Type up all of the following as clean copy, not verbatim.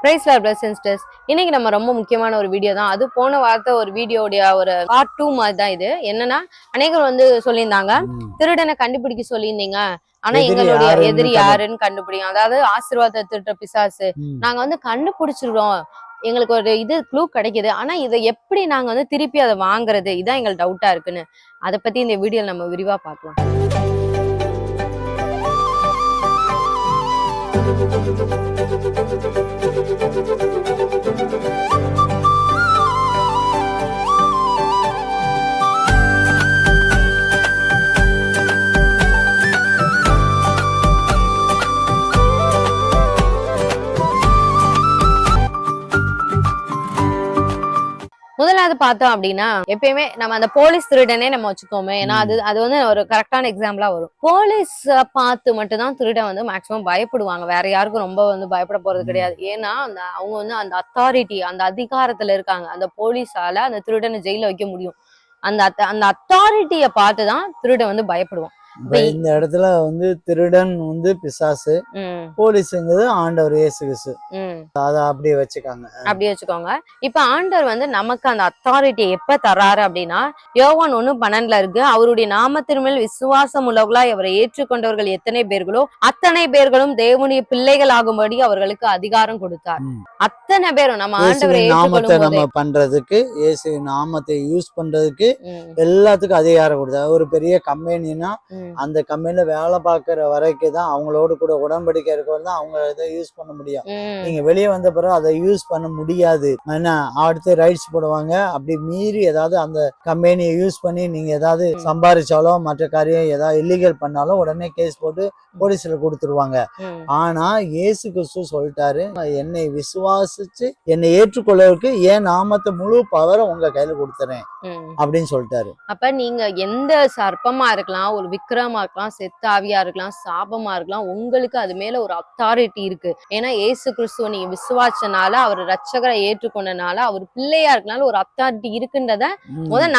Price Lord brothers and sisters. இன்னைக்கு நம்ம ரொம்ப முக்கியமான ஒரு வீடியோ தான். அது போன வாரத்தை ஒரு வீடியோடைய ஒரு பார்ட் 2 மாதிரி தான் இது. என்னன்னா, அநேகர் சொல்லியிருந்தாங்க, திருடனை கண்டுபிடிக்க சொல்லியிருந்தீங்க, ஆனா எங்களுடைய எதிரி யாருன்னு கண்டுபிடிக்கும். அதாவது ஆசீர்வாதத்தை திருட்ட பிசாசு. நாங்க கண்டுபிடிச்சிடுறோம், எங்களுக்கு ஒரு க்ளூ கிடைக்குது, ஆனா இதை எப்படி நாங்க திருப்பி அதை வாங்குறது, இதான் எங்களுக்கு டவுட்டா இருக்குன்னு. அதை பத்தி இந்த வீடியோ நம்ம விரிவா பார்க்கலாம். முதலாவது பார்த்தோம் அப்படின்னா, எப்பயுமே நம்ம அந்த போலீஸ் திருடனே நம்ம வச்சுக்கோமே, ஏன்னா அது ஒரு கரெக்டான எக்ஸாம்பிளா வரும். போலீஸ் பார்த்து மட்டும் தான் திருடன் மேக்சிமம் பயப்படுவாங்க. வேற யாருக்கும் ரொம்ப பயப்பட போறது கிடையாது. ஏன்னா அவங்க அந்த அத்தாரிட்டி, அந்த அதிகாரத்துல இருக்காங்க. அந்த போலீஸால அந்த திருடனை ஜெயில வைக்க முடியும். அந்த அத்தாரிட்டிய பார்த்துதான் திருடன் பயப்படுவான். இந்த இடத்துல திருடன் பிசாசு, போலீஸ்ங்கிறது ஆண்டவர் இயேசு கிறிஸ்து. அத அப்படியே வச்சுக்கோங்க. இப்ப ஆண்டவர் நமக்கு அந்த அத்தாரிட்டி எப்ப தர்றாரு அப்படின்னா, யோவான் 1:12 இருக்கு. அவருடைய நாமத்தின் மேல் விசுவாசம் உள்ளவர்களாய் அவரை ஏற்றுக்கொண்டவர்கள் எத்தனை பேர்களோ அத்தனை பேர்களும் தேவனுடைய பிள்ளைகள் ஆகும்படி அவர்களுக்கு அதிகாரம் கொடுத்தார். அத்தனை பேரும் நம்ம ஆண்டவரை நம்ம பண்றதுக்கு, இயேசு நாமத்தை யூஸ் பண்றதுக்கு எல்லாத்துக்கும் அதிகாரம் கொடுத்தார். ஒரு பெரிய கம்பெனினா அந்த கம்பெனில வேலை பார்க்கிற வரைக்கும் தான், அவங்களோட கூட உடன்படிக்கை இருக்கிறது தான் அவங்க இதை யூஸ் பண்ண முடியும். நீங்க வெளியே வந்த பிறகு அதை யூஸ் பண்ண முடியாது. ஏன்னா அடுத்து ரைட்ஸ் போடுவாங்க. அப்படி மீறி ஏதாவது அந்த கம்பெனியை யூஸ் பண்ணி நீங்க ஏதாவது சம்பாதிச்சாலோ மற்ற காரியம் ஏதாவது இல்லீகல் பண்ணாலும் உடனே கேஸ் போட்டு போலீஸ்ல கொடுத்துருவாங்க. ஆனா இயேசு கிறிஸ்து சொல்லிட்டாரு, என்னை விசுவாசிச்சு என்னை ஏற்றுக்கொள்ளவருக்கு என் நாமத்தை முழு பவரை உங்க கையில கொடுத்துறேன் அப்படின்னு சொல்லிட்டாரு. அப்ப நீங்க எந்த சர்ப்பமா இருக்கலாம், ஒரு விக்ரமா இருக்கலாம், செத்த ஆவியா இருக்கலாம், சாபமா இருக்கலாம், உங்களுக்கு அது மேல ஒரு அத்தாரிட்டி இருக்கு. ஏன்னா இயேசு கிறிஸ்துவ நீங்க விசுவாசனால, அவர் ரட்சகரை ஏற்றுக்கொண்டனால, அவர் பிள்ளையா இருக்கனால ஒரு அத்தாரிட்டி இருக்குன்றத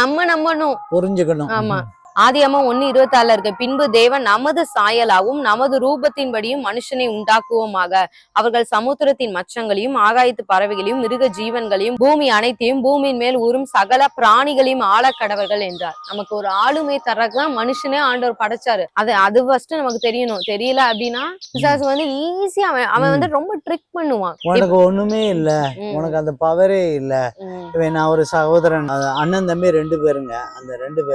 நம்ம நம்பணும், புரிஞ்சுக்கணும். ஆமா. ஆதியாகமம் 1:24 இருக்கு. பின்பு தேவன் நமது சாயலாவும் நமது ரூபத்தின்படியும் மனுஷனை உண்டாக்குவோமாக, அவர்கள் சமுத்திரத்தின் மச்சங்களையும் ஆகாயத்து பறவைகளையும் மிருக ஜீவன்களையும் பூமி அனைத்தையும் பூமியின் மேல் ஊறும் சகல பிராணிகளையும் ஆளக்கடவர்கள் என்றார். நமக்கு ஒரு ஆளுமை தர்றதுதான் மனுஷனே ஆண்டவர் படைச்சாரு. அது ஃபர்ஸ்ட் நமக்கு தெரியணும். தெரியல அப்படின்னா பிசாசு ஈஸியா அவன் ரொம்ப ட்ரிக் பண்ணுவான். உனக்கு ஒண்ணுமே இல்ல, உனக்கு அந்த பவரே இல்ல. நான் ஒரு சகோதரன், அண்ணன் தம்பி 2 பேருங்க. அந்த 2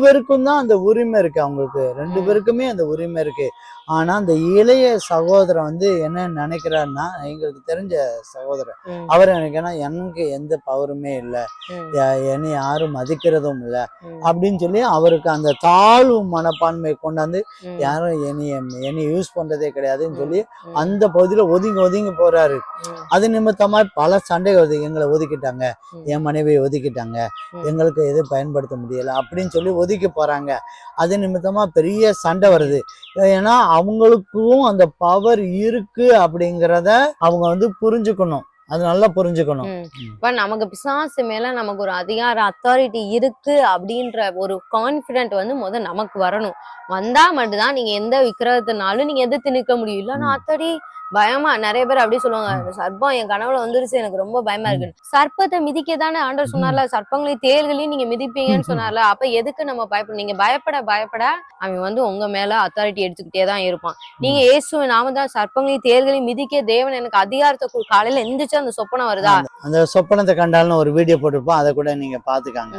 பேருக்கும் தான் அந்த உரிமை இருக்கு. அவங்களுக்கு 2 பேருக்குமே அந்த உரிமை இருக்கு. ஆனா அந்த இளைய சகோதரன் என்ன நினைக்கிறாருன்னா, எங்களுக்கு தெரிஞ்ச சகோதரன், அவர் நினைக்கிறா எனக்கு எந்த பவருமே இல்லை, என்னை யாரும் மதிக்கிறதும் இல்லை அப்படின்னு சொல்லி அவருக்கு அந்த தாழ்வு மனப்பான்மை கொண்டாந்து யாரும் என்னை யூஸ் பண்றதே கிடையாதுன்னு சொல்லி அந்த பகுதியில ஒதுங்கி போறாரு. அது நிமித்தமா பல சண்டை வருது. எங்களை ஒதுக்கிட்டாங்க, என் மனைவியை ஒதுக்கிட்டாங்க, எங்களுக்கு எதுவும் பயன்படுத்த முடியல அப்படின்னு சொல்லி ஒதுக்கி போறாங்க. அது நிமித்தமா பெரிய சண்டை வருது. ஏன்னா அவங்களுக்கும் அந்த பவர் இருக்கு அப்படிங்கிறத அவங்க புரிஞ்சுக்கணும். அது நல்லா புரிஞ்சுக்கணும். இப்ப நமக்கு பிசாசு மேல நமக்கு ஒரு அதிகார அத்தாரிட்டி இருக்கு அப்படின்ற ஒரு கான்பிடென்ட் முதல் நமக்கு வரணும். வந்தா மட்டும்தான் நீங்க எந்த விக்கிரகத்தினாலும் நீங்க எதிர்த்து நிற்க முடியும். இல்லன்னா அத்தாடி பயமா நிறைய பேர் அப்படி சொல்லுவாங்க, சர்ப்பம் என் கனவுல வந்துருச்சு, எனக்கு ரொம்ப பயமா இருக்கு. சர்ப்பத்தை மிதிக்க தானே ஆண்டவர் சொன்னார்ல, சர்ப்பங்களையும் தேள்களையும் நீங்க மிதிப்பீங்கன்னு சொன்னார்ல. அப்ப எதுக்கு நம்ம பயப்படும்? நீங்க பயப்பட அவன் உங்க மேல அத்தாரிட்டி எடுத்துக்கிட்டே தான் இருப்பான். நீங்க இயேசுவின் நாமதான் சர்ப்பங்களையும் தேள்களையும் மிதிக்க தேவன் எனக்கு அதிகாரத்தை காலையில எந்திரிச்சு அந்த சொப்பனம் வருதா, அந்த சொப்பனத்தை கண்டாலும் ஒரு வீடியோ போட்டிருப்போம், அதை கூட நீங்க பாத்துக்காங்க.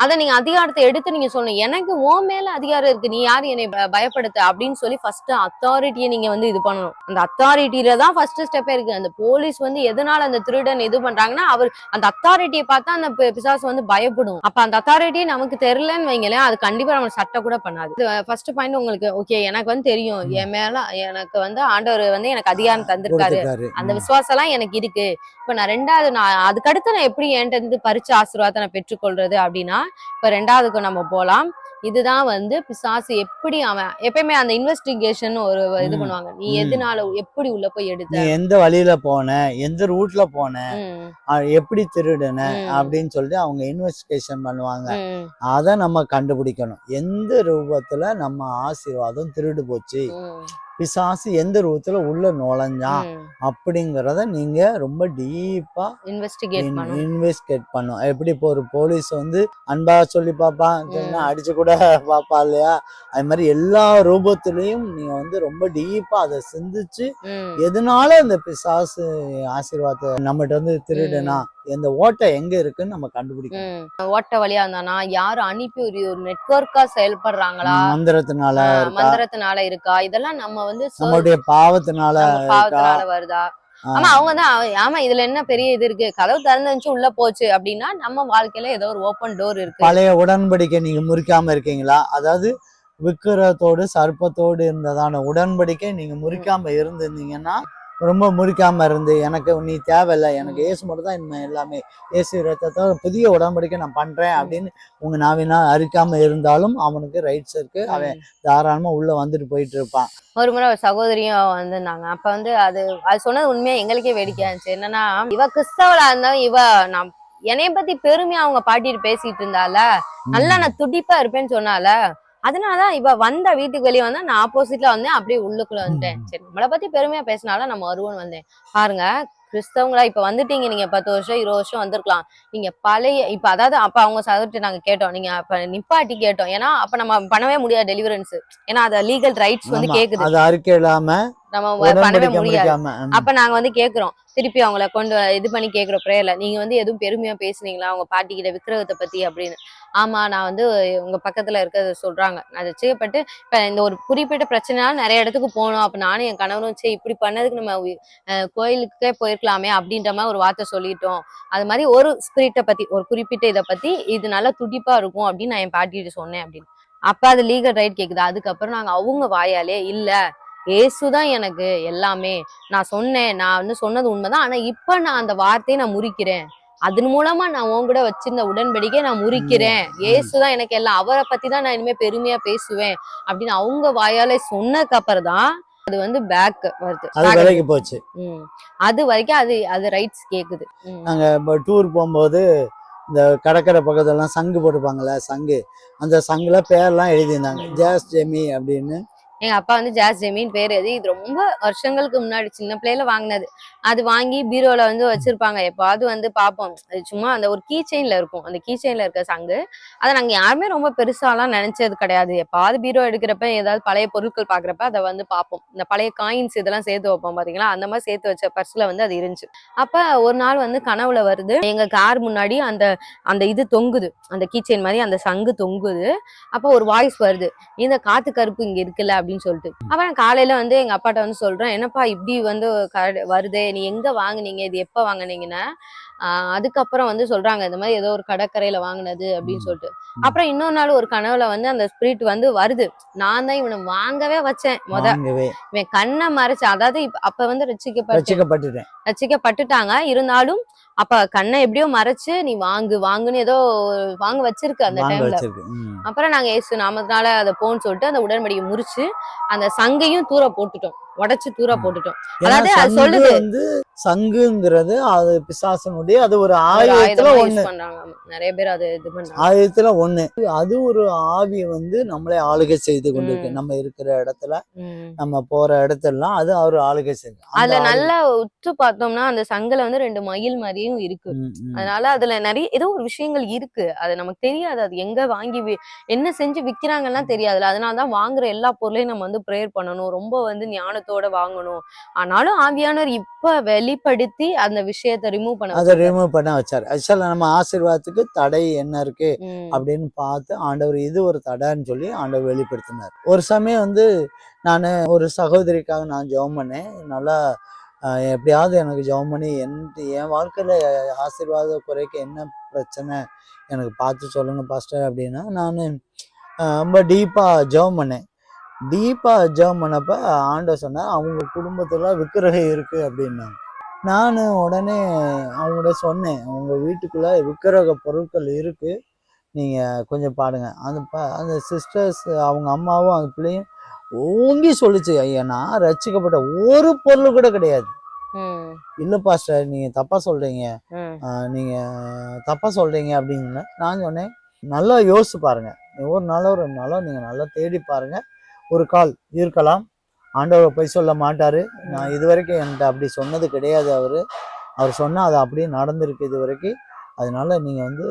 அதை நீங்க அதிகாரத்தை எடுத்து நீங்க சொல்லணும், எனக்கு உன் மேல அதிகாரம் இருக்கு, நீ யாரு என்னை பயப்படுத்த அப்படின்னு சொல்லி ஃபர்ஸ்ட் அத்தாரிட்டியை நீங்க இது பண்ணணும். அந்த அத்தாரிட்டியில தான் ஃபர்ஸ்ட் ஸ்டெப்பே இருக்கு. அந்த போலீஸ் எதனால அந்த திருடன் இது பண்றாங்கன்னா, அவர் அந்த அத்தாரிட்டியை பார்த்தா அந்த பிசாசு பயப்படும். அப்ப அந்த அத்தாரிட்டியை நமக்கு தெரியலன்னு வைங்களேன், அது கண்டிப்பா நம்ம சட்டை கூட பண்ணாது. ஃபர்ஸ்ட் பாயிண்ட் உங்களுக்கு ஓகே, எனக்கு தெரியும், என் மேல எனக்கு ஆண்டவர் எனக்கு அதிகாரம் தந்திருக்காரு, அந்த விசுவாசம் எல்லாம் எனக்கு இருக்கு. இப்ப நான் அதுக்கடுத்து நான் எப்படி என்கிட்ட பரிச்ச ஆசீர்வாதத்தை நான் பெற்றுக்கொள்றது அப்படின்னா, இப்ப 2வதுக்கு நம்ம போலாம். இதுதான் பிசாசு எப்படி அவன் எப்பயுமே அந்த இன்வெஸ்டிகேஷன் ஒரு இது பண்ணுவாங்க. நீ எதனால எப்படி உள்ள போய் எடுத்த, நீ எந்த வழியில போன, எந்த ரூட்ல போன, எப்படி திருடுன அப்படின்னு சொல்லிட்டு அவங்க இன்வெஸ்டிகேஷன் பண்ணுவாங்க. அதை நம்ம கண்டுபிடிக்கணும். எந்த ரூபத்துல நம்ம ஆசீர்வாதம் திருடு போச்சு, பிசாசு எந்த ரூபத்துல உள்ள நுழைஞ்சான் அப்படிங்கிறத நீங்க ரொம்ப டீப்பா இன்வெஸ்டிகேட் பண்ணும். எப்படி இப்போ ஒரு போலீஸ் வந்து அன்பா சொல்லி பார்ப்பான், அடிச்சு கூட பார்ப்பா இல்லையா, அது மாதிரி எல்லா ரூபத்திலையும் நீங்க வந்து ரொம்ப டீப்பா அதை சிந்திச்சு எதனால இந்த பிசாசு ஆசீர்வாதத்தை நம்மகிட்ட வந்து திருடுனா இந்த ஓட்டை எங்க இருக்குன்னு நம்ம கண்டுபிடிக்கணும். ஓட்ட வழியா இருந்தானா யாரும் அனுப்பி ஒரு நெட்வொர்க்கா செயல்படுறாங்களா, மந்திரத்தினால இருக்கா, இதெல்லாம் நம்ம வந்து நம்மளுடைய பாவத்தினால வருதா. ஆமா அவங்கதான் ஆமா இதுல என்ன பெரிய இது இருக்கு, கதவு திறந்துச்சு உள்ள போச்சு அப்படின்னா நம்ம வாழ்க்கையில ஏதோ ஒரு ஓப்பன் டோர் இருக்கு. பழைய உடன்படிக்கை நீங்க முறிக்காம இருக்கீங்களா? அதாவது விக்கிரத்தோடு சர்ப்பத்தோடு இருந்ததான உடன்படிக்கை நீங்க முறிக்காம இருந்திருந்தீங்கன்னா, ரொம்ப முறிக்காம இருந்து எனக்கு நீ தேவையில்லை, எனக்கு ஏசு மட்டும் தான் இனிமே எல்லாமே, ஏசு ரத்தத்தை புதிய உடன்படிக்கை நான் பண்றேன் அப்படின்னு உங்க நாவினா அறிக்காம இருந்தாலும் அவனுக்கு ரைட்ஸ் இருக்கு, அவன் தாராளமா உள்ள வந்துட்டு போயிட்டு இருப்பான். ஒரு முறை ஒரு சகோதரியும் வந்திருந்தாங்க. அப்ப வந்து அது சொன்னது உண்மையா எங்களுக்கே வேடிக்கையா இருந்துச்சு. என்னன்னா, இவ கிறிஸ்தவளா இருந்தாலும் இவ நான் என்னைய பத்தி பெருமையா அவங்க பாட்டிட்டு பேசிட்டு இருந்தால, நல்லா நான் துடிப்பா இருப்பேன்னு சொன்னால, அதனாலதான் இவ வந்த வீட்டுக்கு வெளியே வந்தா நான் ஆப்போசிட்ல வந்தேன், அப்படியே உள்ளுக்குள்ள வந்துட்டேன். சரி நம்மளை பத்தி பெருமையா பேசினால நம்ம வருவோம்னு வந்தேன். பாருங்க கிறிஸ்தவங்களா இப்ப வந்துட்டீங்க, நீங்க 10 வருஷம் 20 வருஷம் வந்திருக்கலாம். நீங்க பழைய இப்ப அதாவது அப்ப அவங்க சகோதரி நாங்க கேட்டோம், நீங்க அப்ப நிப்பாட்டி கேட்டோம், ஏன்னா அப்ப நம்ம பண்ணவே முடியாது டெலிவரன்ஸ், ஏன்னா அது லீகல் ரைட்ஸ் வந்து கேக்குது, அது அறிக்கை இல்லாம நம்ம பண்ணவே முடியாது. அப்ப நாங்க வந்து கேக்குறோம், திருப்பி அவங்கள கொண்டு இது பண்ணி கேக்குறோம் பிரேயர்ல, நீங்க வந்து எதுவும் பெருமையா பேசுனீங்களா உங்க பாட்டி கிட்ட விக்கிரகத்தை பத்தி அப்படின்னு. ஆமா நான் வந்து உங்க பக்கத்துல இருக்கிறத சொல்றாங்க, நான் ரட்சிக்கப்பட்டு இப்ப இந்த ஒரு குறிப்பிட்ட பிரச்சனைனால நிறைய இடத்துக்கு போனோம், அப்ப நானும் என் கணவரும் சரி இப்படி பண்ணதுக்கு நம்ம கோயிலுக்கே போயிருக்கலாமே அப்படின்ற மாதிரி ஒரு வார்த்தை சொல்லிட்டோம். அது மாதிரி ஒரு ஸ்பிரிட்டை பத்தி ஒரு குறிப்பிட்ட இதை பத்தி இது நல்லா துடிப்பா இருக்கும் அப்படின்னு நான் என் பாட்டிட்டு சொன்னேன் அப்படின்னு. அப்ப அது லீகல் ரைட் கேக்குது. அதுக்கப்புறம் நாங்க அவங்க வாயாலே இல்ல ஏசுதான் எனக்கு எல்லாமே, நான் சொன்னேன், நான் வந்து சொன்னது உண்மைதான், ஆனா இப்ப நான் அந்த வார்த்தையை நான் முறிக்கிறேன், அதன் மூலமா நான் உன் கூட வச்சிருந்த உடன்படிக்கை நான் முறிக்கிறேன், ஏசுதான் எனக்கு எல்லாம், அவரை பத்தி தான் நான் இனிமே பெருமையா பேசுவேன் அப்படின்னு அவங்க வாயாலே சொன்னதுக்கு அப்புறம் தான் அது வந்து பேக் வருது, அது போச்சு. அது வரைக்கும் அது ரைட்ஸ் கேக்குது. நாங்க டூர் போகும்போது இந்த கடற்கரை பக்கத்துலாம் சங்கு போட்டுப்பாங்கல்ல, சங்கு, அந்த சங்குல பேர்லாம் எழுதியிருந்தாங்க, ஜாஸ் ஜெமி அப்படின்னு. எங்க அப்பா வந்து ஜாஸ் ஜெமின்னு பேரு. இது ரொம்ப வருஷங்களுக்கு முன்னாடி சின்ன பிள்ளையில வாங்கினது. அது வாங்கி பீரோல வந்து வச்சிருப்பாங்க, எப்பாவது வந்து பார்ப்போம். அது சும்மா அந்த ஒரு கீ செயின்ல இருக்கும், அந்த கீ செயின்ல இருக்க சங்கு. அதை நாங்க யாருமே ரொம்ப பெருசாலாம் நினைச்சது கிடையாது. எப்பாவது பீரோ எடுக்கிறப்ப ஏதாவது பழைய பொருட்கள் பாக்குறப்ப அதை வந்து பார்ப்போம். இந்த பழைய காயின்ஸ் இதெல்லாம் சேர்த்து வைப்போம் பாத்தீங்களா, அந்த மாதிரி சேர்த்து வச்ச பர்ஸ்ல வந்து அது இருந்துச்சு. அப்ப ஒரு நாள் வந்து கனவுல வருது, எங்க கார் முன்னாடி அந்த அந்த இது தொங்குது, அந்த கீ செயின் மாதிரி அந்த சங்கு தொங்குது. அப்ப ஒரு வாய்ஸ் வருது, இந்த காத்து கருப்பு இங்க இருக்குல்ல அப்படின்னு சொல்லிட்டு. அப்புறம் காலையில வந்து எங்க அப்பாட்ட வந்து சொல்றேன், என்னப்பா இப்படி வந்து வருதே, நீ எங்க வாங்குனீங்க, இது எப்ப வாங்குனீங்கன்னா அதுக்கப்புறம் வந்து சொல்றாங்க இந்த மாதிரி ஏதோ ஒரு கடற்கரையில வாங்கினது அப்படின்னு சொல்லிட்டு. அப்புறம் இன்னொரு நாள் ஒரு கனவுல வந்து அந்த ஸ்பிரிட் வந்து வருது, நான் தான் இவனை வாங்கவே வச்சேன், இவன் கண்ணை மறைச்சு, அதாவது அப்ப வந்து ரட்சிக்கப்பட்டுட்டாங்க, இருந்தாலும் அப்ப கண்ணை எப்படியோ மறைச்சு நீ வாங்குன்னு ஏதோ வாங்க வச்சிருக்கு அந்த டைம்ல. அப்புறம் நாங்க ஏசு நாமத்தினால அதை போன்னு சொல்லிட்டு அந்த உடன்படிக்கை முறிச்சு அந்த சங்கையும் தூர போட்டுட்டோம், உடைச்சு தூர போட்டுட்டோம். அதாவது அது சொல்லுது வந்து சங்குங்கிறது அது பிசாசனுடைய அது ஒரு ஆயுதத்துல ஒண்ணு, நிறைய பேர் அது இது பண்றாங்க, ஆயுதத்துல ஒண்ணு. அது ஒரு ஆவி வந்து நம்மளே ஆளுகை செய்து கொண்டிருக்கு, நம்ம இருக்கிற இடத்துல நம்ம போற இடத்துலாம் அது ஒரு ஆளுகை செய்யுது. அதுல நல்லா உற்று பார்த்தோம்னா அந்த சங்குல வந்து 2 மயில் மாதிரியும் இருக்கு. அதனால அதுல நிறைய ஏதோ ஒரு விஷயங்கள் இருக்கு, அது நமக்கு தெரியாது, அது எங்க வாங்கி என்ன செஞ்சு விக்கிறாங்கன்னா தெரியாதுல. அதனாலதான் வாங்குற எல்லா பொருளையும் நம்ம வந்து ப்ரேயர் பண்ணணும், ரொம்ப வந்து ஞானத்தோட வாங்கணும். ஆனாலும் ஆவியானவர் இப்ப வெளிப்படுத்தி அந்த விஷயத்தை ரிமூவ் பண்ண வச்சாரு. ஆக்சுவலா நம்ம ஆசீர்வாதத்துக்கு தடை என்ன இருக்கு அப்படின்னு பார்த்து ஆண்டவர் இது ஒரு தடைன்னு சொல்லி ஆண்டவர் வெளிப்படுத்தினார். ஒரு சமயம் வந்து நான் ஒரு சகோதரிக்காக நான் ஜெபம் பண்ணேன், நல்லா எப்படியாவது எனக்கு ஜெபம் பண்ணி என் வாழ்க்கையில ஆசீர்வாத குறைக்க என்ன பிரச்சனை எனக்கு பார்த்து சொல்லுங்க பாஸ்டர் அப்படின்னா, நான் ரொம்ப டீப்பா ஜெபம் பண்ணேன். டீப்பா ஜெபம் பண்ணப்ப ஆண்டவர் சொன்னா அவங்க குடும்பத்துல விக்கிரகம் இருக்கு அப்படின்னாங்க. நான் உடனே அவங்கள்ட்ட சொன்னேன், அவங்க வீட்டுக்குள்ள விக்கிரக பொருட்கள் இருக்கு, நீங்க கொஞ்சம் பாடுங்க. அந்த சிஸ்டர்ஸ் அவங்க அம்மாவும் அந்த பிள்ளையும் ஓங்கி சொல்லிச்சு, ஐயா நான் ரட்சிக்கப்பட்ட ஒரு பொருள் கூட கிடையாது. இல்ல பாஸ்டர் நீங்க தப்பா சொல்றீங்க, நீங்க தப்பா சொல்றீங்க அப்படின்னு நான் சொன்னேன், நல்லா யோசிச்சு பாருங்க, ஒரு நாளோ 2 நாளோ நீங்க நல்லா தேடி பாருங்க, ஒரு கால் இருக்கலாம், ஆண்டவர் பொய் சொல்ல மாட்டாரு. நான் இது வரைக்கும் என்கிட்ட அப்படி சொன்னது கிடையாது. அவர் சொன்னா அது அப்படியே நடந்திருக்கு இது வரைக்கும். அதனால நீங்க வந்து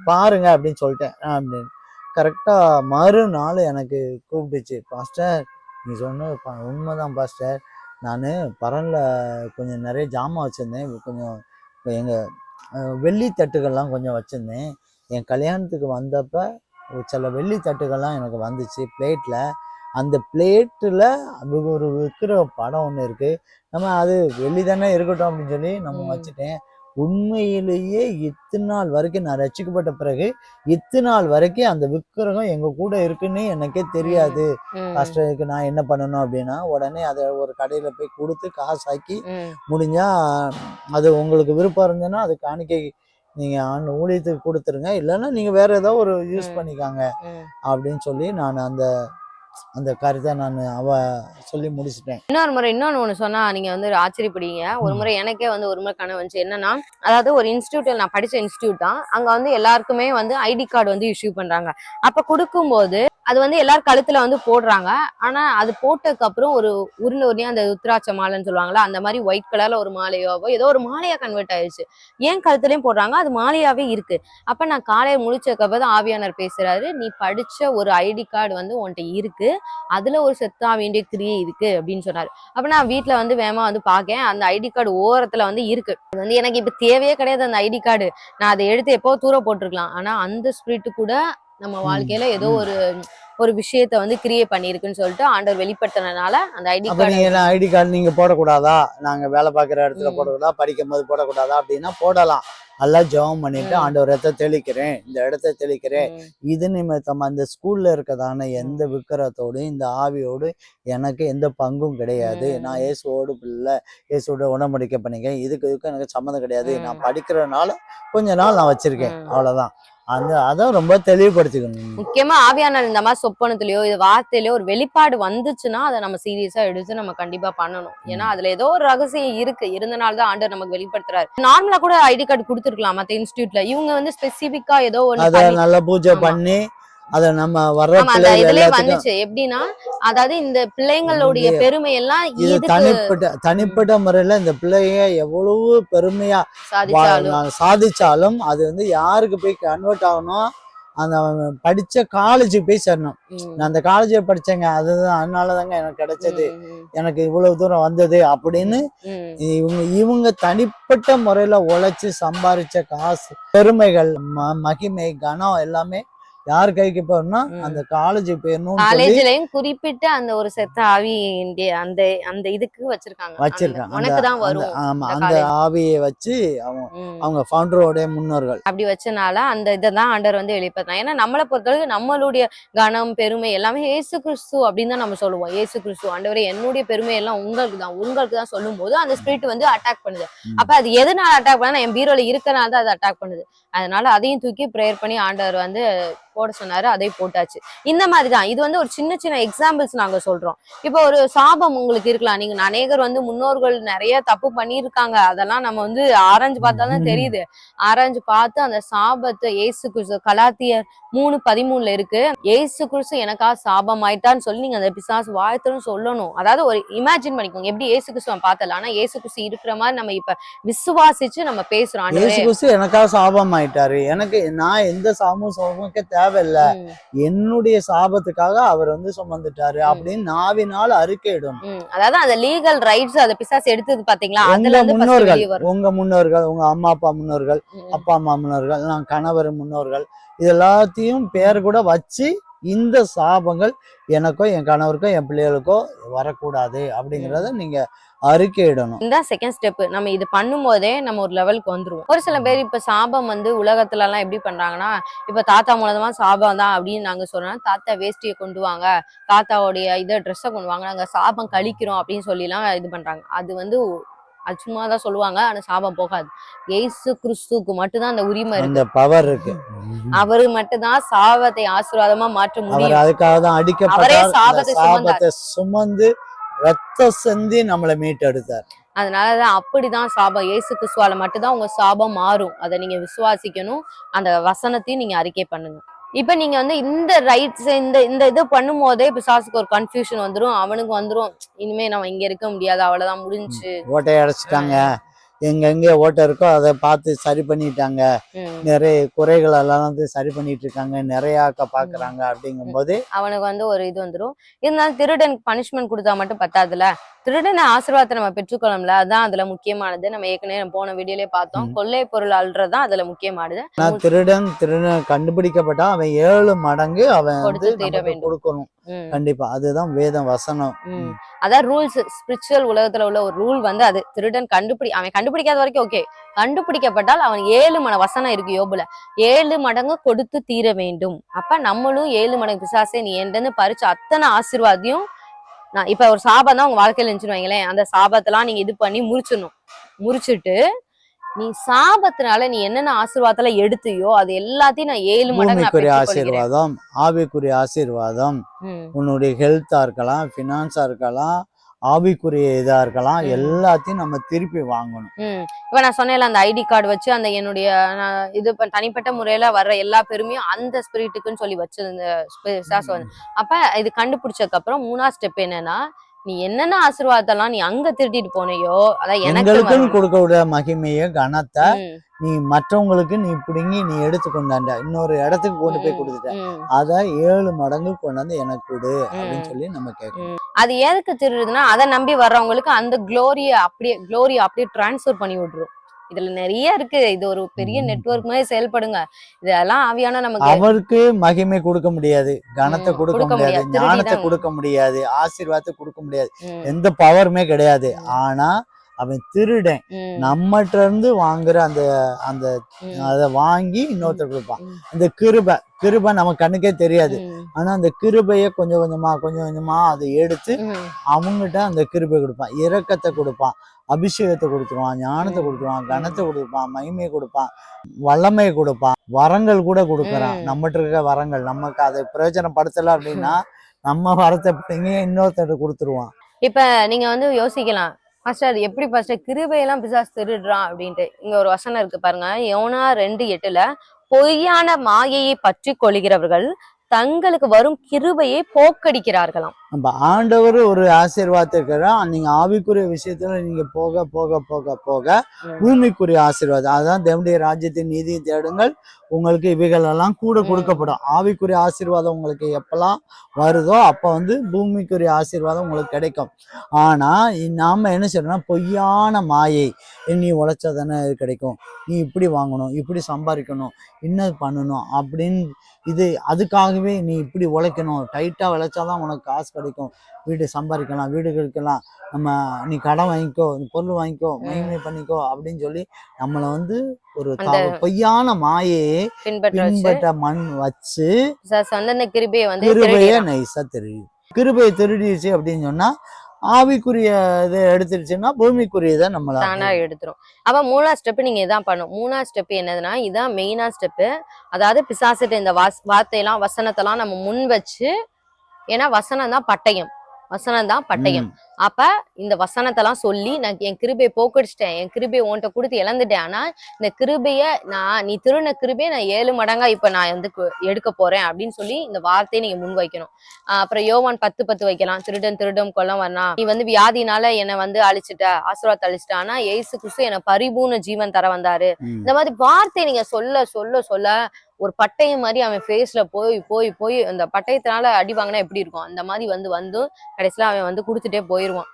பாருங்க அப்படின்னு சொல்லிட்டேன் அப்படின்னு. கரெக்டா மறுநாள் எனக்கு கூப்பிட்டுச்சு, பாஸ்டர் நீ சொன்ன உண்மைதான் பாஸ்டர். நான் பரன்ல கொஞ்சம் நிறைய ஜாமான் வச்சிருந்தேன், கொஞ்சம் எங்க வெள்ளி தட்டுகள்லாம் கொஞ்சம் வச்சிருந்தேன். என் கல்யாணத்துக்கு வந்தப்ப சில வெள்ளி தட்டுகள்லாம் எனக்கு வந்துச்சு பிளேட்ல. அந்த பிளேட்டில் ஒரு விற்கிற படம் ஒன்று இருக்கு. நம்ம அது வெள்ளி தானே இருக்கட்டும் அப்படின்னு சொல்லி நம்ம வச்சுட்டேன். உண்மையிலேயே இத்தனை நாள் வரைக்கும் நான் ரட்சிக்கப்பட்ட பிறகு இத்தனை நாள் வரைக்கும் அந்த விக்கிரகம் எங்க கூட இருக்குன்னு எனக்கே தெரியாது. பாஸ்டருக்கு நான் என்ன பண்ணணும் அப்படின்னா, உடனே அதை ஒரு கடையில போய் கொடுத்து காசாக்கி முடிஞ்சா அது உங்களுக்கு விருப்பம் இருந்ததுன்னா அது காணிக்கை நீங்க ஊழியத்துக்கு கொடுத்துருங்க, இல்லைன்னா நீங்க வேற ஏதோ ஒரு யூஸ் பண்ணிக்காங்க அப்படின்னு சொல்லி நான் அந்த கருத்தை நான் சொல்லி முடிச்சிட்டேன். இன்னொரு முறை ஒண்ணு சொன்னா நீங்க வந்து ஆச்சரியப்படுவீங்க. ஒரு முறை எனக்கே வந்து ஒரு முறை கனவு வந்துச்சு. என்னன்னா, அதாவது ஒரு இன்ஸ்டியூட்ல நான் படிச்ச இன்ஸ்டியூட் தான். அங்க வந்து எல்லாருக்குமே வந்து ஐடி கார்டு வந்து இஷ்யூ பண்றாங்க. அப்ப கொடுக்கும்போது அது வந்து எல்லாரும் கழுத்துல வந்து போடுறாங்க. ஆனா அது போட்டதுக்கு அப்புறம் ஒரு உருளையா அந்த உத்திராட்ச மாலைன்னு சொல்லுவாங்களா, அந்த மாதிரி ஒயிட் கலர்ல ஒரு மாலையாவோ ஏதோ ஒரு மாலையா கன்வெர்ட் ஆயிடுச்சு. ஏன் கழுத்துலயும் போடுறாங்க, அது மாலையாவே இருக்கு. அப்ப நான் காலையில முழிச்சதுக்கு அப்புறம் ஆவியானவர் பேசுறாரு, நீ படிச்ச ஒரு ஐடி கார்டு வந்து உன்கிட்ட இருக்கு, அதுல ஒரு செத்தா வேண்டிய கிரியை இருக்கு அப்படின்னு சொன்னாரு. அப்ப நான் வீட்டுல வந்து வேகமா வந்து பாக்கேன், அந்த ஐடி கார்டு ஓரத்துல வந்து இருக்கு. அது வந்து எனக்கு இப்ப தேவையே கிடையாது அந்த ஐடி கார்டு, நான் அதை எடுத்து எப்போ தூர போட்டிருக்கலாம். ஆனா அந்த ஸ்பிரிட் கூட நம்ம வாழ்க்கையில ஏதோ ஒரு விஷயத்த வந்து கிரியேட் பண்ணிருக்குன்னு சொல்லிட்டு ஆண்டவர் வெளிப்படுத்தினால அந்த ஐடி கார்டு. ஐடி கார்டு நீங்க போடக்கூடாதா, நாங்க வேலை பார்க்குற இடத்துல போடக்கூடாதா, படிக்கும் போது போடக்கூடாதா அப்படின்னா போடலாம். நல்லா ஜெபம் பண்ணிட்டு ஆண்டவர் இடத்த தெளிக்கிறேன், இந்த இடத்த தெளிக்கிறேன், இது நிமித்தமா அந்த ஸ்கூல்ல இருக்கதான எந்த விக்கிரத்தோடும் இந்த ஆவியோடு எனக்கு எந்த பங்கும் கிடையாது. நான் இயேசுவோடு பிள்ளை, இயேசுவோட உடன்படிக்கை பண்ணிக்கேன், இதுக்கு எனக்கு சம்மந்தம் கிடையாது. நான் படிக்கிறதுனால கொஞ்ச நாள் நான் வச்சிருக்கேன், அவ்வளவுதான். அதான் ரொம்ப தெளிவுபடுத்திக்கணும். முக்கியமா ஆவியானவர் இந்த மாதிரி சொப்பனத்திலயோ இது வார்த்தையிலயோ ஒரு வெளிப்பாடு வந்துச்சுன்னா அதை நம்ம சீரியஸா எடுத்து நம்ம கண்டிப்பா பண்ணணும். ஏன்னா அதுல ஏதோ ஒரு ரகசியம் இருக்கு, இருந்தனால்தான் ஆண்டவர் நமக்கு வெளிப்படுத்துறாரு. நார்மலா கூட ஐடி கார்டு கொடுத்துருக்கலாம் மத்த இன்ஸ்டியூட்ல, இவங்க வந்து ஸ்பெசிபிக்கா ஏதோ ஒண்ணு நல்ல பூஜை பண்ணி அத நம்ம இதுலயே வந்துச்சு. எப்படின்னா, அதாவது இந்த பிள்ளைங்களுடைய பெருமை எல்லாம் தனிப்பட்ட முறையில இந்த பிள்ளைய எவ்வளவு பெருமையா சாதிச்சாலும் அது வந்து யாருக்கு போய் கன்வெர்ட் ஆகணும், அந்த படிச்ச காலேஜுக்கு போய் சேரணும். நான் அந்த காலேஜை படிச்சேங்க, அதுதான் அதனாலதாங்க எனக்கு கிடைச்சது, எனக்கு இவ்வளவு தூரம் வந்தது அப்படின்னு இவங்க தனிப்பட்ட முறையில உழைச்சு சம்பாரிச்ச காசு, பெருமைகள், மகிமை, கனம் எல்லாமே யார் கைக்கு போறோம்னா அந்த காலேஜுக்கு போயிடணும். காலேஜ்லயும் குறிப்பிட்டு அந்த ஒரு செத்த ஆவி அந்த அந்த இதுக்கு வச்சிருக்காங்க. உனக்குதான் வரும். ஆமா, அந்த ஆவியை வச்சு அவங்க ஃபவுண்டரோட முன்னோர்கள் அப்படி வச்சனால அந்த இதான் ஆண்டவர் வந்து வெளிப்படுத்தினாங்க. ஏன்னா நம்மளை பொறுத்தவரைக்கும் நம்மளுடைய கனம் பெருமை எல்லாமே இயேசு கிறிஸ்து அப்படின்னு தான் நம்ம சொல்லுவோம். இயேசு கிறிஸ்து ஆண்டவரே என்னுடைய பெருமை எல்லாம் உங்களுக்கு தான் சொல்லும் போது அந்த ஸ்பிரிட் வந்து அட்டாக் பண்ணுது. அப்ப அது எதனால அட்டாக் பண்ணா, என் பீரோல இருக்கனால தான் அது அட்டாக் பண்ணுது. அதனால அதையும் தூக்கி ப்ரேயர் பண்ணி ஆண்டவர் வந்து போட சொன்னாரு, அதை போட்டாச்சு. இந்த மாதிரிதான் இது வந்து ஒரு சின்ன சின்ன எக்ஸாம்பிள்ஸ் நாங்க சொல்றோம். இப்போ ஒரு சாபம் உங்களுக்கு இருக்கலாம், நீங்க அநேகர் வந்து முன்னோர்கள் நிறைய தப்பு பண்ணியிருக்காங்க, அதெல்லாம் நம்ம வந்து ஆராய்ஞ்சு பார்த்தாதான் தெரியுது. ஆராய்ஞ்சு பார்த்து அந்த சாபத்தை இயேசு கிறிஸ்து கலாத்தியர் 3:13 இருக்கு, இயேசு கிறிஸ்து எனக்கா சாபம் ஆயிட்டான்னு சொல்லி நீங்க அந்த பிசாசு வாழ்த்துன்னு சொல்லணும். அதாவது ஒரு இமேஜின் பண்ணிக்கோங்க, எப்படி இயேசு கிறிஸ்து பார்த்தல, ஆனா இயேசு கிறிஸ்து இருக்கிற மாதிரி நம்ம இப்ப விசுவாசிச்சு நம்ம பேசுறோம். இயேசு கிறிஸ்து எனக்கா சாபம் ஆயிட்டாரு, எனக்கு நான் எந்த சாபமும் தேவையில்லை, என்னுடைய சாபத்துக்காக அவர் வந்து சுமந்துட்டாரு அப்படின்னு நாவினால் அறிக்கையிடும். அதாவது அந்த லீகல் ரைட்ஸ் அந்த பிசாசு எடுத்தது பாத்தீங்களா, அதுல முன்னோர்கள், உங்க முன்னோர்கள், உங்க அம்மா அப்பா முன்னோர்கள், அப்பா அம்மா முன்னோர்கள், நான் கணவர் முன்னோர்கள், இது எல்லாத்தையும் பேர் கூட வச்சு இந்த சாபங்கள் எனக்கோ என் கணவருக்கோ என் பிள்ளைகளுக்கோ வரக்கூடாது அப்படிங்கறத நீங்க அறிக்கையிடணும். இந்த செகண்ட் ஸ்டெப் நம்ம இது பண்ணும் போதே நம்ம ஒரு லெவலுக்கு வந்துருவோம். ஒரு சில பேர் இப்ப சாபம் வந்து உலகத்துல எல்லாம் எப்படி பண்றாங்கன்னா, இப்ப தாத்தா மூலமா சாபம் தான் அப்படின்னு நாங்க சொன்னோம், தாத்தா வேஷ்டியை கொண்டு வாங்க, தாத்தாவுடைய ட்ரெஸ்ஸை கொண்டு வாங்க, நாங்க சாபம் கழிக்கிறோம் அப்படின்னு சொல்லி எல்லாம் இது பண்றாங்க. அது வந்து அது சும்மாதான் சொல்லுவாங்க, ஆனா சாபம் போகாது. இயேசு கிறிஸ்துக்கு மட்டும்தான் அந்த உரிமை இருக்கு, பவர் இருக்கு. அவரு மட்டும்தான் சாபத்தை ஆசீர்வாதமா மாற்ற முடியும். அதுக்காக தான் அடிக்கப்பட்டார், சாபத்தை சுமந்து ரத்தம் சிந்தி நம்மளை மீட்டெடுத்தார். அதனாலதான் அப்படிதான் சாபம் இயேசு கிறிஸ்துவால மட்டும்தான் உங்க சாபம் மாறும். அதை நீங்க விசுவாசிக்கணும், அந்த வசனத்தையும் நீங்க அறிக்கை பண்ணுங்க. இப்ப நீங்க வந்து இந்த ரைட்ஸ் இந்த இந்த இது பண்ணும் போதே பிசாசுக்கு ஒரு கன்ஃபியூஷன் வந்துரும், அவனுக்கு வந்துரும் இனிமே நம்ம இங்க இருக்க முடியாது, அவ்வளவுதான் முடிஞ்சு. ஓட்டையை அடைச்சிட்டாங்க, எங்கெங்க ஓட்டை இருக்கோ அதை பார்த்து சரி பண்ணிட்டாங்க, நிறைய குறைகள் எல்லாம் வந்து சரி பண்ணிட்டு இருக்காங்க, நிறையாக்க பாக்குறாங்க அப்படிங்கும்போது அவனுக்கு வந்து ஒரு இது வந்துரும். இருந்தாலும் திருடனுக்கு பனிஷ்மெண்ட் கொடுத்தா மட்டும் பத்தாதுல, திருடனை ஆசீர்வாதத்தை நம்ம பெற்றுக்கொள்ளணும்ல, அதான் அதுல முக்கியமானது. நம்ம ஏற்கனவே போன வீடியோலயே பார்த்தோம், கொள்ளை பொருள் அல்றதுதான் அதுல முக்கியமானது. திருடன் கண்டுபிடிக்கப்பட்டா அவன் 7 மடங்கு அவன் கொடுத்து வந்து தீர நமக்கு வேண்டும். கொடுக்கணும். கண்டிப்பா அதுதான் வேதம் வசனம். அதான் ரூல்ஸ். ஸ்பிரிச்சுவல் உலகத்துல உள்ள ஒரு ரூல் வந்து அது. திருடன் அவன் கண்டுபிடிக்காத வரைக்கும் ஓகே, கண்டுபிடிக்கப்பட்டால் அவன் 7 வசனம் இருக்கு யோபுல, 7 மடங்கு கொடுத்து தீர வேண்டும். அப்ப நம்மளும் 7 மடங்கு பிசாசே நீ எந்தன்னு பறிச்ச அத்தனை ஆசீர்வாதியும், நான் இப்ப ஒரு சாபம் தான் உங்க வாழ்க்கையில இருந்துச்சுன்னு வைங்களேன், அந்த சாபத்தெல்லாம் நீங்க இது பண்ணி முறிச்சிடணும். முறிச்சுட்டு நீ சாபத்தினால நீ என்னென்ன ஆசீர்வாதத்துல எடுத்தியோ அது எல்லாத்தையும் நான் 7 மடங்கு ஆசீர்வாதம், ஆவிக்குரிய ஆசீர்வாதம், உன்னுடைய ஹெல்த்தா இருக்கலாம், பினான்ஸா இருக்கலாம், ஆவிக்குரிய இதா இருக்கலாம், எல்லாத்தையும் நம்ம திருப்பி வாங்கணும். இப்ப நான் சொன்னேன்ல, அந்த ஐடி கார்டு வச்சு அந்த என்னுடைய இது தனிப்பட்ட முறையில வர்ற எல்லா பெருமையும் அந்த ஸ்பிரிட்டுக்குன்னு சொல்லி வச்சிருந்த. அப்ப இது கண்டுபிடிச்சதுக்கு அப்புறம் 3ஆவது ஸ்டெப் என்னன்னா, நீ என்னென்ன ஆசீர்வாதத்தெல்லாம் நீ அங்க திருட்டிட்டு போனையோ, அதான் எனக்கு கொடுக்க விட மகிமைய கனத்தை நீ மற்றவங்களுக்கு நீ பிடுங்கி நீ எடுத்து கொண்டாண்ட, இன்னொரு இடத்துக்கு கொண்டு போய் கொடுத்துட்ட, அத 7 மடங்கு கொண்டாந்து எனக்கு கொடு அப்படின்னு சொல்லி நம்ம கேட்கணும். அது எதுக்கு திருடுதுன்னா, அதை நம்பி வர்றவங்களுக்கு அந்த குளோரியை அப்படியே டிரான்ஸ்ஃபர் பண்ணி விட்டுரும். இதுல நிறைய இருக்கு, இது ஒரு பெரிய நெட்வொர்க் மாதிரி செயல்படுங்க. இதெல்லாம் ஆவியான நமக்கு அவருக்கு மகிமை கொடுக்க முடியாது, கனத்தை கொடுக்க முடியாது, ஞானத்தை கொடுக்க முடியாது, ஆசீர்வாதத்தை கொடுக்க முடியாது, எந்த பவருமே கிடையாது. ஆனா அவன் திருடன், நம்மகிட்ட இருந்து வாங்குற அந்த அந்த அதை வாங்கி இன்னொருத்தர் கொடுப்பான். இந்த கிருபை நம்ம கண்ணுக்கே தெரியாது, ஆனா அந்த கிருபைய கொஞ்சம் கொஞ்சமா அதை எடுத்து அவங்ககிட்ட அந்த கிருபை கொடுப்பான், இரக்கத்தை கொடுப்பான், அபிஷேகத்தை கொடுத்துருவான், ஞானத்தை கொடுத்துருவான், கனத்தை கொடுப்பான், மகிமையை கொடுப்பான், வல்லமையை கொடுப்பான், வரங்கள் கூட கொடுக்குறான். நம்மகிட்ட இருக்க வரங்கள் நமக்கு அதை பிரயோஜனப்படுத்தல அப்படின்னா நம்ம வரத்தை பிடிங்க இன்னொருத்தர் கொடுத்துருவான். இப்ப நீங்க வந்து யோசிக்கலாம், பாஸ்டர் எப்படி பாஸ்டர் கிருபையெல்லாம் பிசாசு திருடுறான் அப்படின்ட்டு. இங்க ஒரு வசனம் இருக்கு பாருங்க, யோனா 2:8, பொய்யான மாயையை பற்றி கொள்கிறவர்கள் தங்களுக்கு வரும் கிருபையை போக்கடிக்கிறார்களாம். நம்ம ஆண்டவர் ஒரு ஆசீர்வாதம், நீங்க ஆவிக்குரிய விஷயத்துல நீங்க போக போக போக போக பூமிக்குரிய ஆசீர்வாதம், அதான் தேவனுடைய ராஜ்யத்தின் நீதியை தேடுங்கள், உங்களுக்கு இவைகள் எல்லாம் கூட கொடுக்கப்படும். ஆவிக்குரிய ஆசீர்வாதம் உங்களுக்கு எப்பெல்லாம் வருதோ அப்ப வந்து பூமிக்குரிய ஆசீர்வாதம் உங்களுக்கு கிடைக்கும். ஆனா நாம என்ன செய்யறோம்னா, பொய்யான மாயை, நீ உழைச்சாதானே இது கிடைக்கும், நீ இப்படி வாங்கணும், இப்படி சம்பாதிக்கணும், இன்னது பண்ணணும் அப்படின்னு, இது அதுக்காகவே நீ இப்படி உழைக்கணும், டைட்டா உழைச்சாதான் உனக்கு காசு கிடைக்கும், வீடு சம்பாதிக்கலாம், வீடு கிடைக்கலாம், நீ கடன் வாங்கிக்கோ, நீ பொருள் வாங்கிக்கோ, மகிமை பண்ணிக்கோ அப்படின்னு சொல்லி நம்மளை வந்து ஒரு பொய்யான மாயையை பின்பற்ற மண் வச்சு கிருபையை நைசா தெரியும். கிருபையை திருடிடுச்சு அப்படின்னு சொன்னா ஆவிக்குரிய இதை எடுத்துருச்சுன்னா பூமிக்குரியதை நம்மள எடுத்துரும். அப்ப 3ஆவது ஸ்டெப் நீங்க இதான் பண்ணும். 3ஆவது ஸ்டெப் என்னதுன்னா, இதான் மெயினா ஸ்டெப். அதாவது பிசாசிட்ட இந்த வார்த்தையெல்லாம் வசனத்தெல்லாம் நம்ம முன் வச்சு, ஏன்னா வசனம் தான் பட்டயம், அப்ப இந்த வசனத்தெல்லாம் சொல்லி, நான் என் கிருபையை போக்கடிச்சிட்டேன், என் கிருபையை உன்கிட்ட கொடுத்து இழந்துட்டேன், ஆனா இந்த கிருபைய நீ திருந கிருபையை நான் 7 மடங்கா இப்ப நான் வந்து எடுக்க போறேன் அப்படின்னு சொல்லி இந்த வார்த்தையை நீங்க முன் வைக்கணும். அப்புறம் யோவான் 10:10 வைக்கலாம், திருடன் கொல்ல வரலாம், நீ வந்து வியாதினால என்னை வந்து அழிச்சிட்ட, ஆசீர்வாதத்தை அழிச்சிட்ட, ஆனா இயேசு கிறிஸ்து என்னை பரிபூர்ண ஜீவன் தர வந்தாரு. இந்த மாதிரி வார்த்தை நீங்க சொல்ல சொல்ல சொல்ல ஒரு பட்டயம் மாதிரி அவன் ஃபேஸ்ல போய் அந்த பட்டயத்தினால அடி வாங்கினா எப்படி இருக்கும், அந்த மாதிரி வந்து கடைசியில அவன் வந்து கொடுத்துட்டே போயிருவான்.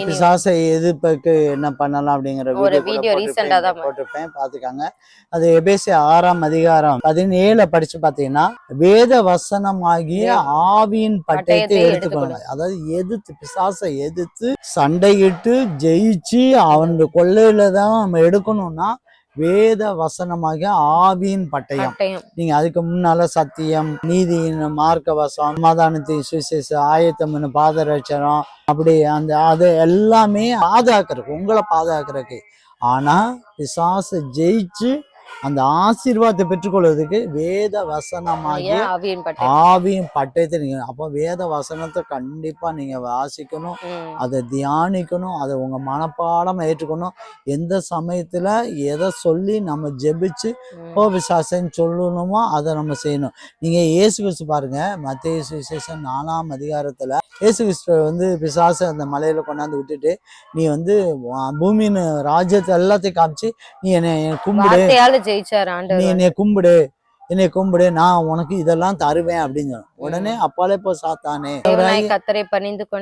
பிசாசை எதிர்ப்புக்கு என்ன பண்ணலாம் அப்படிங்கிற ஒரு வீடியோ ரீசெண்டா தான் போட்டிருப்பேன், பாத்துக்காங்க. அது எபேசியர் 6:17 படிச்சு பாத்தீங்கன்னா, வேத வசனமாகிய ஆவியின் பட்டயத்தை எடுத்துக்கொள்ள, அதாவது எதிர்த்து பிசாசை எதிர்த்து சண்டையிட்டு ஜெயிச்சு அவனுடைய கொள்ளையில தான் நம்ம எடுக்கணும்னா வேத வசனமாக ஆவியின் பட்டயம். நீங்க அதுக்கு முன்னால சத்தியம், நீதியின் மார்க்க வசம், சமாதானத்தின் சுவிசேஷ, ஆயத்தம், பாதரட்சரம், அப்படி அது எல்லாமே பாதுகாக்கிறதுக்கு, உங்களை பாதுகாக்கிறதுக்கு. ஆனா பிசாசு ஜெயிச்சு அந்த ஆசீர்வாதத்தை பெற்றுக்கொள்வதற்கு வேத வசனமாகிய ஆவியின் பட்டை. ஆவியும் பட்டயத்தை நீங்க அப்போ வேத வசனத்தை கண்டிப்பா நீங்க வாசிக்கணும், அதை தியானிக்கணும், அதை உங்க மனப்பாடம் ஏற்றுக்கணும். எந்த சமயத்துல எதை சொல்லி நம்ம ஜெபிச்சு பிசாசன்னு சொல்லணுமோ அதை நம்ம செய்யணும். நீங்க இயேசு கிறிஸ்து பாருங்க, மத்தேயு சுவிசேஷம் 4ஆம் அதிகாரத்துல இயேசு கிறிஸ்து வந்து பிசாசு அந்த மலையில கொண்டாந்து விட்டுட்டு, நீ வந்து பூமியின் ராஜ்யத்தை எல்லாத்தையும் காமிச்சு நீ என்னை கும்பிடு, ஜெயிச்சார் நீ என்னை கும்பிடு, என்னை கும்பிடு, நான் உனக்கு இதெல்லாம் தருவேன் அப்படின்னு சொன்ன உடனே அப்பாலே போ சாத்தானே கர்த்தரை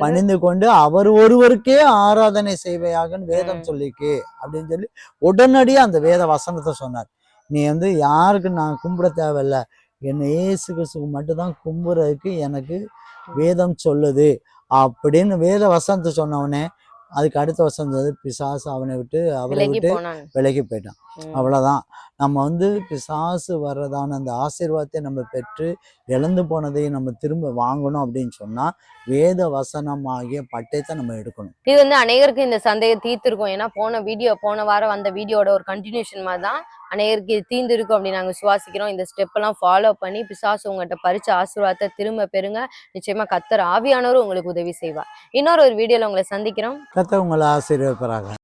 பணிந்து கொண்டு அவர் ஒருவருக்கே ஆராதனை செய்வையாகன்னு வேதம் சொல்லிக்கு அப்படின்னு சொல்லி உடனடியா அந்த வேத வசனத்தை சொன்னார். நீ வந்து யாருக்கு நான் கும்பிட தேவையில்ல, என்னை இயேசு கிறிஸ்துக்கு மட்டும்தான் கும்பிடுறதுக்கு எனக்கு வேதம் சொல்லுது அப்படின்னு வேத வசனத்தை சொன்னவனே அதுக்கு அடுத்த வசனம் பிசாசு அவனை விட்டு அவரை விட்டு விலகி போயிட்டான். அவ்வளவுதான். நம்ம வந்து பிசாசு வர்றதான அந்த ஆசீர்வாதத்தை நம்ம பெற்று இழந்து போனதை நம்ம திரும்ப வாங்கணும் அப்படின்னு சொன்னா வேத வசனம் ஆகிய பட்டயத்தை நம்ம எடுக்கணும். இது வந்து அநேகருக்கு இந்த சந்தேகம் தீர்த்திருக்கும். ஏன்னா போன வாரம் அந்த வீடியோட ஒரு கண்டினியூஷன் மாதிரி தான் அநேகருக்கு இது தீர்ந்து இருக்கும் அப்படின்னு நாங்கள் சுவாசிக்கிறோம். இந்த ஸ்டெப் எல்லாம் ஃபாலோ பண்ணி பிசாசு உங்கள்கிட்ட பறிச்ச ஆசீர்வாதத்தை திரும்ப பெறுங்க. நிச்சயமா கர்த்தர் ஆவியானவரும் உங்களுக்கு உதவி செய்வார். இன்னொரு வீடியோல உங்களை சந்திக்கிறோம். கர்த்தர் உங்களை ஆசீர்வதிப்பாராக.